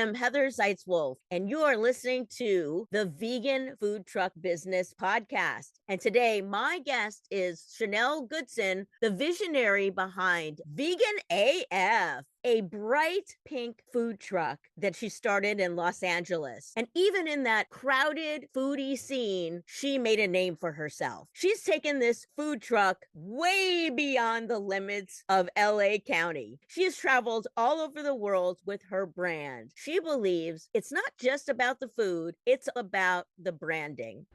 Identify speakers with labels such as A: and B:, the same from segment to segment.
A: am Heather Zeitzwolf, and you are listening to the Vegan Food Truck Business Podcast. And today, my guest is Chanel Goodson, the visionary behind Vegan AF, a bright pink food truck that she started in Los Angeles. And even in that crowded foodie scene, she made a name for herself. She's taken this food truck way beyond the limits of LA County. She has traveled all over the world with her brand. She believes it's not just about the food, it's about the branding.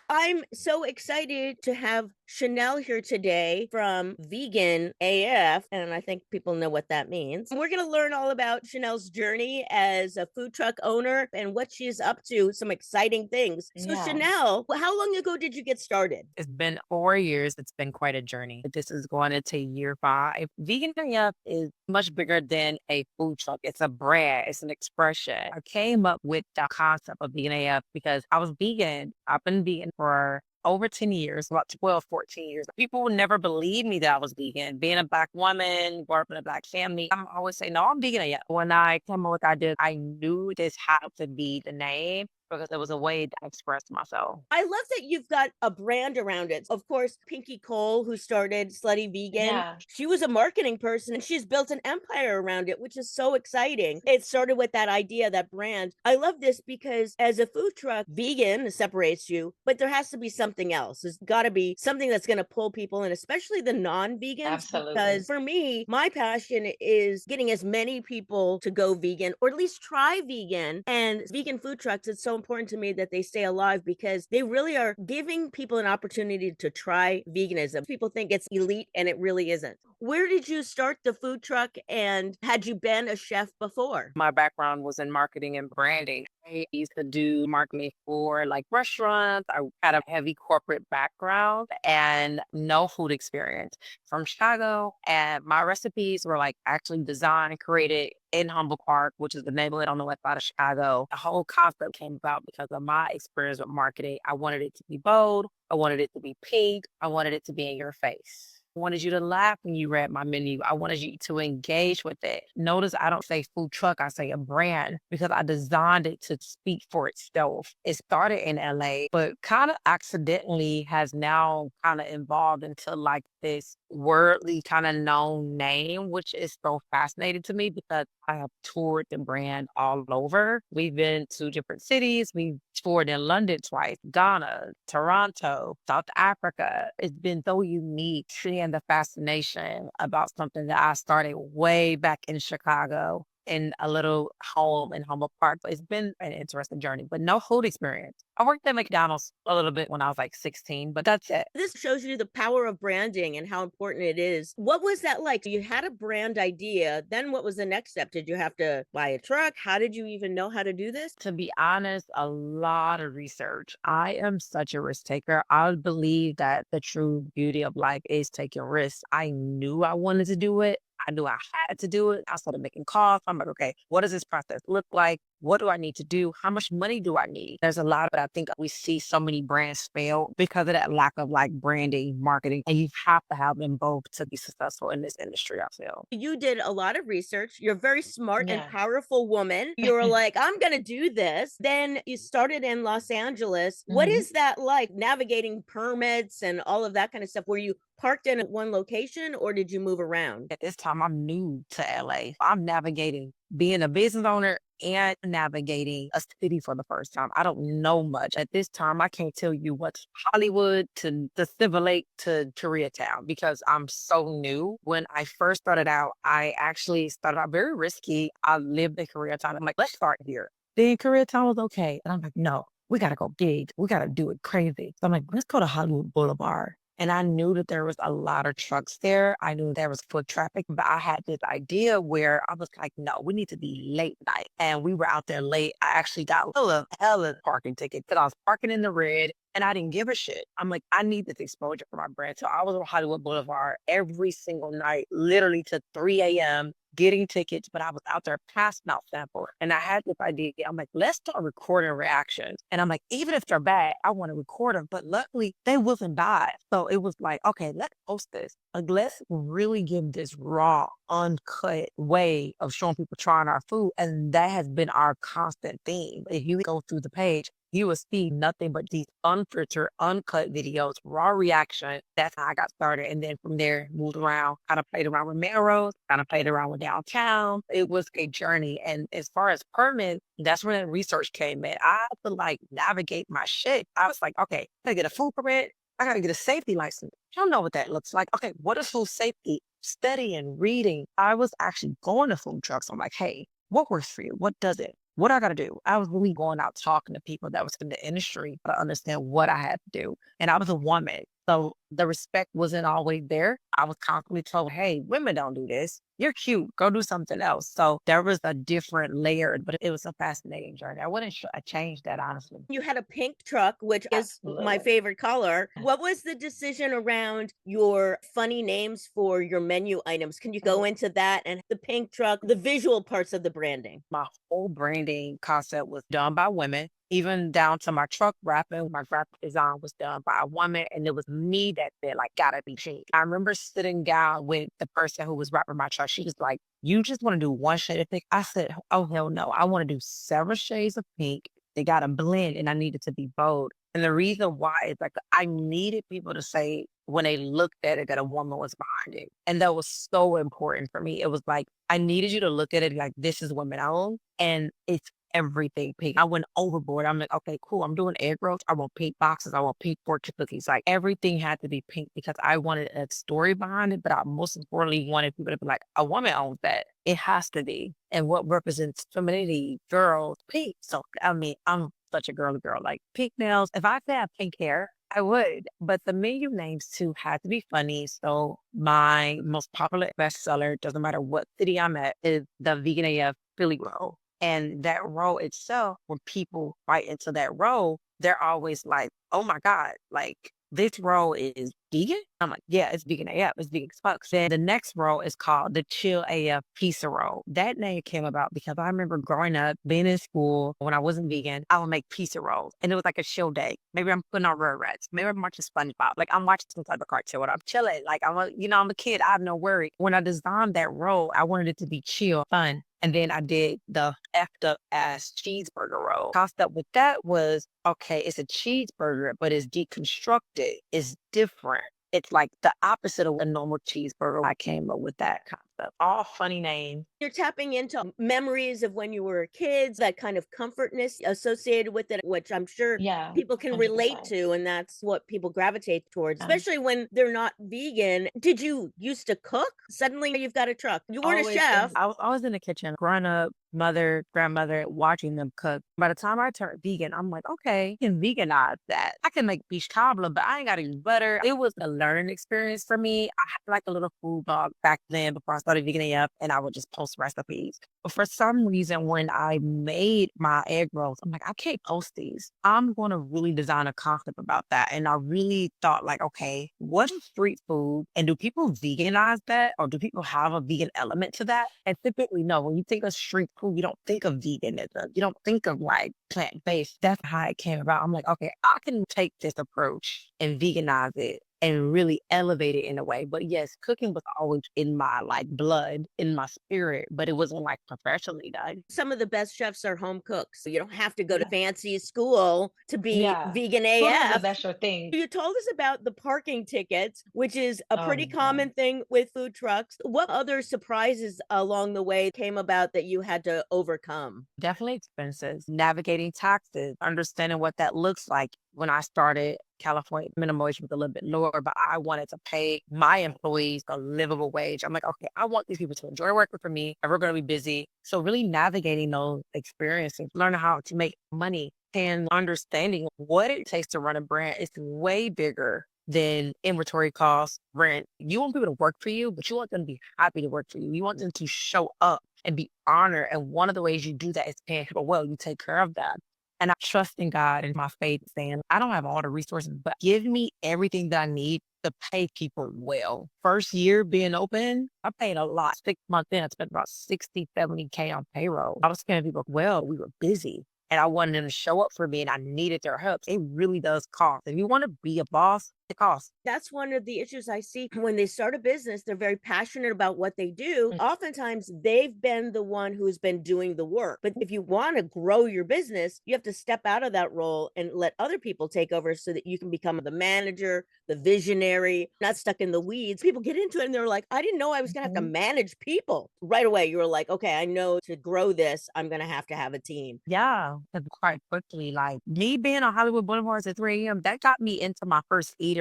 A: I'm so excited to have Chanel here today from Vegan AF, and I think people know what that means. We're going to learn all about Chanel's journey as a food truck owner and what she's up to, some exciting things. So,
B: Yeah.
A: Chanel, how long ago did you get started?
B: It's been 4 years. It's been quite a journey. This is going into year 5. Vegan AF is much bigger than a food truck. It's a brand. It's an expression. I came up with the concept of Vegan AF because I was vegan. I've been vegan for over 10 years, about 12, 14 years. People would never believe me that I was vegan. Being a Black woman, grew up in a Black family, I'm always say, no, I'm vegan AF. When I came up with the idea, I knew this had to be the name because it was a way to express myself.
A: I love that you've got a brand around it. Of course, Pinky Cole, who started Slutty Vegan,
B: Yeah.
A: she was a marketing person and she's built an empire around it, which is so exciting. It started with that idea, that brand. I love this because as a food truck, vegan separates you, but there has to be something else. There's got to be something that's going to pull people in, especially the non-vegans, because
B: Absolutely.
A: for me, my passion is getting as many people to go vegan or at least try vegan. And vegan food trucks, it's so important to me that they stay alive because they really are giving people an opportunity to try veganism. People think it's elite and it really isn't. Where did you start the food truck and had you been a chef before?
B: My background was in marketing and branding. I used to do marketing for like restaurants. I had a heavy corporate background and no food experience from Chicago. And my recipes were like actually designed, created in Humble Park, which is the neighborhood on the west side of Chicago. The whole concept came about because of my experience with marketing. I wanted it to be bold. I wanted it to be pink. I wanted it to be in your face. I wanted you to laugh when you read my menu. I wanted you to engage with it. Notice I don't say food truck, I say a brand because I designed it to speak for itself. It started in LA, but kind of accidentally has now kind of evolved into like this worldly kind of known name, which is so fascinating to me because I have toured the brand all over. We've been to different cities. We've toured in London twice, Ghana, Toronto, South Africa. It's been so unique seeing the fascination about something that I started way back in Chicago in a little home in Humboldt Park. But it's been an interesting journey, but no food experience. I worked at McDonald's a little bit when I was like 16, but that's it.
A: This shows you the power of branding and how important it is. What was that like? You had a brand idea. Then what was the next step? Did you have to buy a truck? How did you even know how to do this?
B: To be honest, a lot of research. I am such a risk taker. I believe that the true beauty of life is taking risks. I knew I wanted to do it. I knew I had to do it. I started making calls. I'm like, okay, what does this process look like? What do I need to do? How much money do I need? There's a lot, but I think we see so many brands fail because of that lack of like branding, marketing, and you have to have them both to be successful in this industry, I feel.
A: You did a lot of research. You're a very smart and
B: Yeah.
A: powerful woman. You were like, I'm going to do this. Then you started in Los Angeles. What
B: Mhm.
A: is that like navigating permits and all of that kind of stuff? Were you parked in one location or did you move around?
B: At this time, I'm new to LA. I'm navigating being a business owner and navigating a city for the first time. I don't know much. At this time, I can't tell you what's Hollywood to the Silver Lake to Koreatown because I'm so new. When I first started out, I actually started out very risky. I lived in Koreatown. I'm like, let's start here. Then Koreatown was okay. And I'm like, no, we got to go big. We got to do it crazy. So I'm like, let's go to Hollywood Boulevard. And I knew that there was a lot of trucks there. I knew there was foot traffic, but I had this idea where I was like, no, we need to be late night. And we were out there late. I actually got hella parking ticket because I was parking in the red and I didn't give a shit. I'm like, I need this exposure for my brand. So I was on Hollywood Boulevard every single night, literally to 3 a.m. getting tickets, but I was out there passing out samples. And I had this idea. I'm like, let's start recording reactions. And I'm like, even if they're bad, I want to record them. But luckily, they wasn't bad. So it was like, okay, let's post this. Like, let's really give this raw, uncut way of showing people trying our food. And that has been our constant theme. If you go through the page, you will see nothing but these unfiltered, uncut videos, raw reaction. That's how I got started. And then from there, moved around, kind of played around with Melrose, kind of played around with downtown. It was a journey. And as far as permits, that's when the research came in. I had to like navigate my shit. I was like, okay, I gotta get a food permit. I gotta get a safety license. I don't know what that looks like. Okay, what is food safety? Studying, reading. I was actually going to food trucks. I'm like, hey, what works for you? What does it? What I got to do? I was really going out talking to people that was in the industry to understand what I had to do. And I was a woman. So the respect wasn't always there. I was constantly told, hey, women don't do this. You're cute. Go do something else. So there was a different layer, but it was a fascinating journey. I wouldn't change that, honestly.
A: You had a pink truck, which is my
B: Absolutely.
A: favorite color. What was the decision around your funny names for your menu items? Can you go into that and the pink truck, the visual parts of the branding?
B: My whole branding concept was done by women, even down to my truck wrapping. My graphic design was done by a woman, and it was me that said, like, gotta be changed. I remember sitting down with the person who was wrapping my truck. She was like, you just want to do one shade of pink? I said, oh, hell no. I want to do several shades of pink. They got to blend, and I needed to be bold. And the reason why is like I needed people to say when they looked at it that a woman was behind it. And that was so important for me. It was like, I needed you to look at it like this is women owned and it's everything pink. I went overboard. I'm like, okay, cool. I'm doing egg rolls. I want pink boxes. I want pink fortune cookies. Like everything had to be pink because I wanted a story behind it. But I most importantly wanted people to be like, a woman owns that. It has to be. And what represents femininity, girls, pink. So, I mean, I'm such a girly girl. Like pink nails. If I could have pink hair, I would. But the menu names too had to be funny. So my most popular bestseller, doesn't matter what city I'm at, is the Vegan AF Philly roll. And that roll itself, when people bite into that roll, they're always like, oh my God, like this roll is vegan? I'm like, yeah, it's vegan AF. It's vegan as fuck. Then the next roll is called the Chill AF Pizza Roll. That name came about because I remember growing up, being in school, when I wasn't vegan, I would make pizza rolls. And it was like a chill day. Maybe I'm putting on Rugrats. Maybe I'm watching SpongeBob. Like I'm watching some type of cartoon when I'm chilling. Like I'm a kid. I have no worry. When I designed that roll, I wanted it to be chill, fun. And then I did the effed up ass cheeseburger roll. Tossed up with that was, okay, it's a cheeseburger, but it's deconstructed. It's different. It's like the opposite of a normal cheeseburger. I came up with that concept. All funny names.
A: You're tapping into memories of when you were kids, that kind of comfortness associated with it, which I'm sure
C: Yeah,
A: people can relate
C: 100%.
A: to, and that's what people gravitate towards,
C: Yeah.
A: especially when they're not vegan. Did you used to cook? Suddenly you've got a truck. You weren't a
C: Always
A: chef.
C: been
B: I was always in the kitchen, growing up, mother, grandmother, watching them cook. By the time I turned vegan, I'm like, okay, I can veganize that. I can make beef cobbler, but I ain't got to use butter. It was a learning experience for me. I had like a little food blog back then before I started veganing up, and I would just post recipes. But for some reason, when I made my egg rolls, I'm like, I can't post these. I'm going to really design a concept about that. And I really thought like, okay, what is street food? And do people veganize that? Or do people have a vegan element to that? And typically, no, when you think of street food, you don't think of veganism. You don't think of like plant-based. That's how it came about. I'm like, okay, I can take this approach and veganize it and really elevate it in a way. But yes, cooking was always in my like blood, in my spirit, but it wasn't like professionally done.
A: Some of the best chefs are home cooks, so you don't have to go to
C: Yeah.
A: fancy school to be
C: Yeah.
A: vegan
C: Food has a
A: AF.
C: best sure thing.
A: You told us about the parking tickets, which is a
C: Oh
A: pretty
C: my God.
A: common thing with food trucks. What other surprises along the way came about that you had to overcome?
B: Definitely expenses, navigating taxes, understanding what that looks like. When I started, California minimum wage was a little bit lower, but I wanted to pay my employees a livable wage. I'm like, okay, I want these people to enjoy working for me, and we're going to be busy. So really navigating those experiences, learning how to make money and understanding what it takes to run a brand is way bigger than inventory costs, rent. You want people to work for you, but you want them to be happy to work for you. You want them to show up and be honored. And one of the ways you do that is paying people well. You take care of them. And I trust in God and my faith saying, I don't have all the resources, but give me everything that I need to pay people well. First year being open, I paid a lot. 6 months in, I spent about 60, 70K on payroll. I was paying people well. We were busy. And I wanted them to show up for me and I needed their help. It really does cost. If you want to be a boss, it costs.
A: That's one of the issues I see when they start a business. They're very passionate about what they do. Oftentimes, they've been the one who's been doing the work. But if you want to grow your business, you have to step out of that role and let other people take over so that you can become the manager, the visionary, not stuck in the weeds. People get into it and they're like, I didn't know I was going to have to manage people. Right away, you were like, okay, I know to grow this, I'm going to have a team.
B: Yeah, 'cause quite quickly, like me being on Hollywood Boulevard at 3 a.m., that got me into my first Eater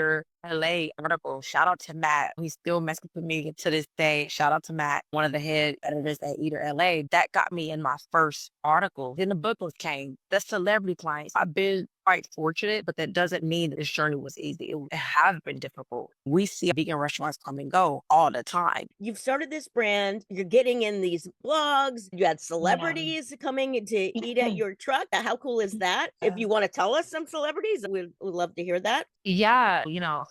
B: LA article. Shout out to Matt. He's still messing with me to this day. Shout out to Matt, one of the head editors at Eater LA. That got me in my first article. Then the book was came. The celebrity clients. I've been quite fortunate, but that doesn't mean that this journey was easy. It has been difficult. We see vegan restaurants come and go all the time.
A: You've started this brand, you're getting in these blogs, you had
B: Yeah.
A: celebrities coming to eat at your truck. How cool is that? If you want to tell us some celebrities, we'd love to hear that.
B: Yeah,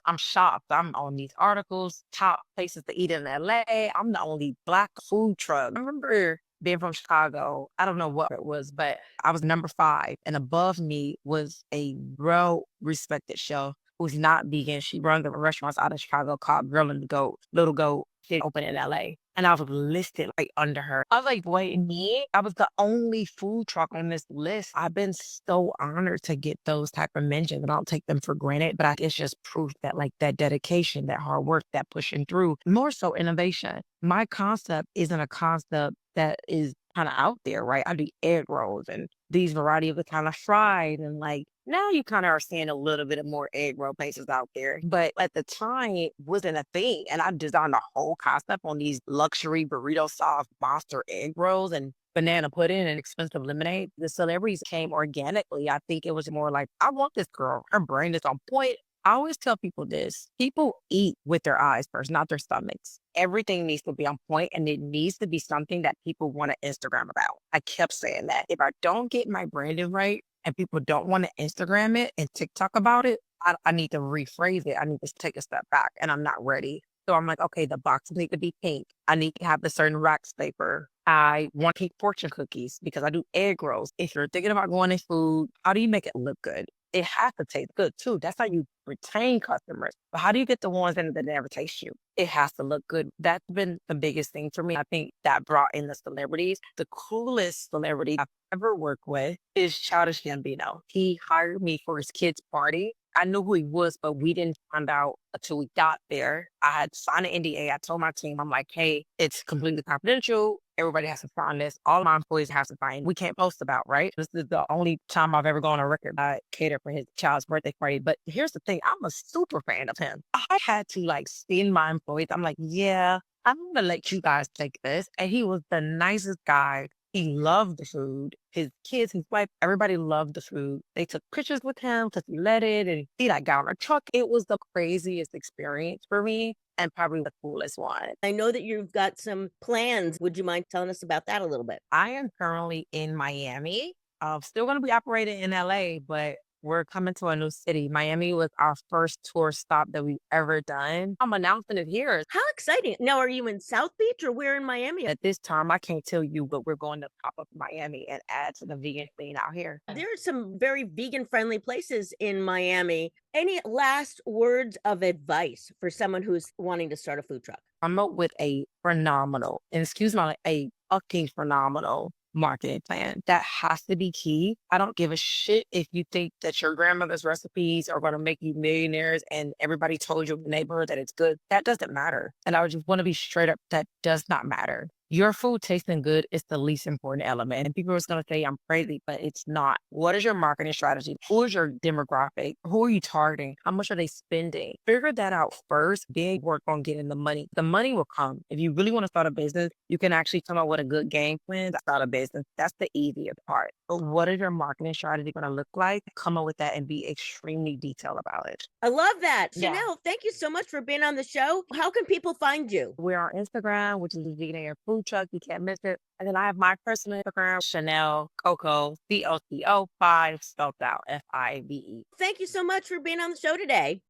B: I'm shocked. I'm on these articles, top places to eat in LA. I'm the only Black food truck. I remember being from Chicago. I don't know what it was, but I was number 5. And above me was a real respected chef who's not vegan. She runs the restaurants out of Chicago called Girl and the Goat, Little Goat. She opened in LA. And I was listed like under her. I was like, wait, me? I was the only food truck on this list. I've been so honored to get those type of mentions and I don't take them for granted. But it's just proof that like that dedication, that hard work, that pushing through, more so innovation. My concept isn't a concept that is kind of out there, right? I do egg rolls and these variety of the kind of fried and like now you kind of are seeing a little bit of more egg roll places out there. But at the time it wasn't a thing. And I designed a whole concept on these luxury burrito sauce monster egg rolls and banana pudding and expensive lemonade. The celebrities came organically. I think it was more like, I want this girl. Her brain is on point. I always tell people this. People eat with their eyes first, not their stomachs. Everything needs to be on point and it needs to be something that people want to Instagram about. I kept saying that. If I don't get my branding right and people don't want to Instagram it and TikTok about it, I need to rephrase it. I need to take a step back and I'm not ready. So I'm like, okay, the boxes need to be pink. I need to have a certain wax paper. I want pink fortune cookies because I do egg rolls. If you're thinking about going in food, how do you make it look good? It has to taste good too. That's how you retain customers. But how do you get the ones that never taste you? It has to look good. That's been the biggest thing for me. I think that brought in the celebrities. The coolest celebrity I've ever worked with is Childish Gambino. He hired me for his kid's party. I knew who he was, but we didn't find out until we got there. I had signed an NDA. I told my team, I'm like, hey, it's completely confidential. Everybody has to sign this. All my employees have to sign. We can't post about, right? This is the only time I've ever gone on record I cater for his child's birthday party. But here's the thing. I'm a super fan of him. I had to like send my employees. I'm like, yeah, I'm going to let you guys take this. And he was the nicest guy. He loved the food. His kids, his wife, everybody loved the food. They took pictures with him because he let it and he like got on a truck. It was the craziest experience for me and probably the coolest one.
A: I know that you've got some plans. Would you mind telling us about that a little bit?
B: I am currently in Miami. I'm still going to be operating in LA, but we're coming to a new city. Miami was our first tour stop that we've ever done. I'm announcing it here.
A: How exciting. Now, are you in South Beach or where in Miami?
B: At this time, I can't tell you, but we're going to pop up Miami and add to the vegan scene out here.
A: There are some very vegan friendly places in Miami. Any last words of advice for someone who's wanting to start a food truck?
B: I'm up with a phenomenal, and excuse me, a fucking phenomenal marketing plan. That has to be key. I don't give a shit if you think that your grandmother's recipes are going to make you millionaires and everybody told you in the neighborhood that it's good. That doesn't matter. And I would just want to be straight up. That does not matter. Your food tasting good is the least important element. And people are going to say I'm crazy, but it's not. What is your marketing strategy? Who is your demographic? Who are you targeting? How much are they spending? Figure that out first, then work on getting the money. The money will come. If you really want to start a business, you can actually come up with a good game plan to start a business. That's the easier part. But what is your marketing strategy going to look like? Come up with that and be extremely detailed about it.
A: I love that.
B: Yeah.
A: Chanel, thank you so much for being on the show. How can people find you?
B: We're on Instagram, which is the Vegan Air Food Truck. You can't miss it. And then I have my personal Instagram, Chanel Coco, COCO5, spelled out, FIVE.
A: Thank you so much for being on the show today.